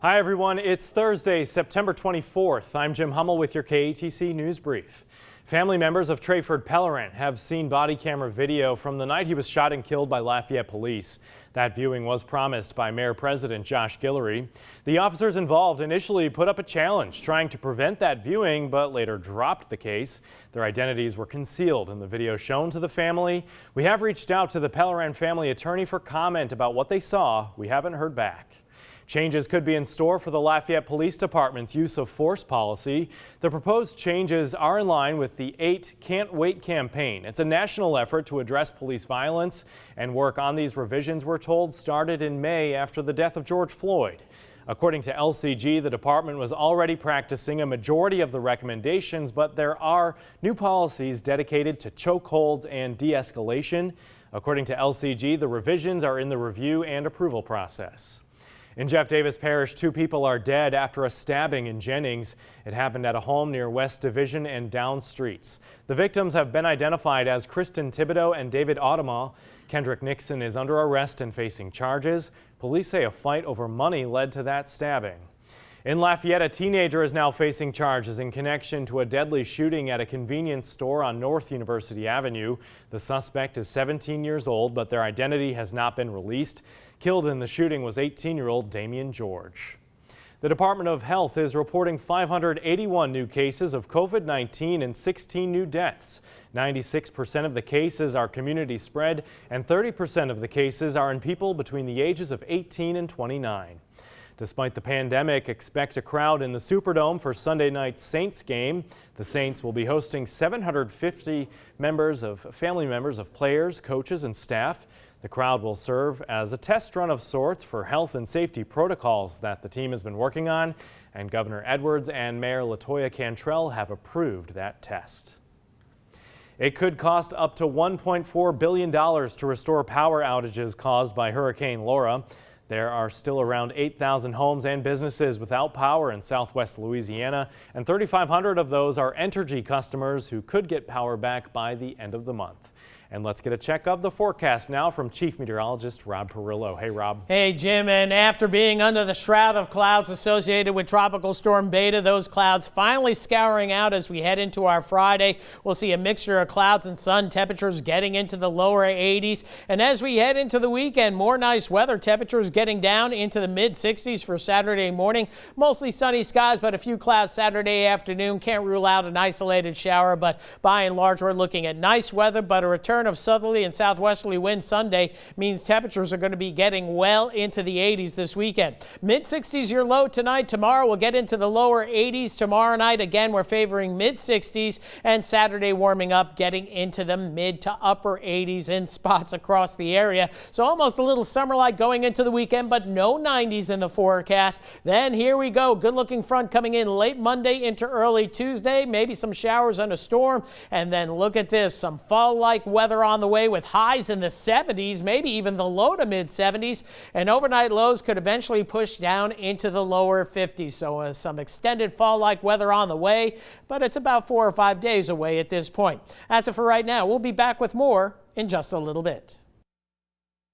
Hi everyone, it's Thursday, September 24th. I'm Jim Hummel with your KATC News Brief. Family members of Trayford Pellerin have seen body camera video from the night he was shot and killed by Lafayette police. That viewing was promised by Mayor President Josh Guillory. The officers involved initially put up a challenge trying to prevent that viewing, but later dropped the case. Their identities were concealed in the video shown to the family. We have reached out to the Pellerin family attorney for comment about what they saw. We haven't heard back. Changes could be in store for the Lafayette Police Department's use of force policy. The proposed changes are in line with the 8 Can't Wait campaign. It's a national effort to address police violence, and work on these revisions, we're told, started in May after the death of George Floyd. According to LCG, the department was already practicing a majority of the recommendations, but there are new policies dedicated to chokeholds and de-escalation. According to LCG, the revisions are in the review and approval process. In Jeff Davis Parish, 2 people are dead after a stabbing in Jennings. It happened at a home near West Division and Down Streets. The victims have been identified as Kristen Thibodeau and David Audemars. Kendrick Nixon is under arrest and facing charges. Police say a fight over money led to that stabbing. In Lafayette, a teenager is now facing charges in connection to a deadly shooting at a convenience store on North University Avenue. The suspect is 17 years old, but their identity has not been released. Killed in the shooting was 18-year-old Damian George. The Department of Health is reporting 581 new cases of COVID-19 and 16 new deaths. 96% of the cases are community spread, and 30% of the cases are in people between the ages of 18 and 29. Despite the pandemic, expect a crowd in the Superdome for Sunday night's Saints game. The Saints will be hosting 750 family members of players, coaches, and staff. The crowd will serve as a test run of sorts for health and safety protocols that the team has been working on, and Governor Edwards and Mayor LaToya Cantrell have approved that test. It could cost up to $1.4 billion to restore power outages caused by Hurricane Laura. There are still around 8,000 homes and businesses without power in southwest Louisiana, and 3,500 of those are Entergy customers who could get power back by the end of the month. And let's get a check of the forecast now from Chief Meteorologist Rob Perillo. Hey, Rob. Hey, Jim. And after being under the shroud of clouds associated with Tropical Storm Beta, those clouds finally scouring out as we head into our Friday. We'll see a mixture of clouds and sun, temperatures getting into the lower 80s. And as we head into the weekend, more nice weather, temperatures getting down into the mid-60s for Saturday morning. Mostly sunny skies, but a few clouds Saturday afternoon. Can't rule out an isolated shower, but by and large, we're looking at nice weather, but a return of southerly and southwesterly winds Sunday means temperatures are going to be getting well into the 80s this weekend. Mid-60s your low tonight. Tomorrow we'll get into the lower 80s. Tomorrow night again we're favoring mid-60s, and Saturday warming up, getting into the mid to upper 80s in spots across the area. So almost a little summer-like going into the weekend, but no 90s in the forecast. Then here we go. Good-looking front coming in late Monday into early Tuesday. Maybe some showers and a storm. And then look at this, some fall-like weather on the way with highs in the 70s, maybe even the low to mid 70s, and overnight lows could eventually push down into the lower 50s. So some extended fall-like weather on the way, but it's about 4 or 5 days away at this point. That's it for right now. We'll be back with more in just a little bit.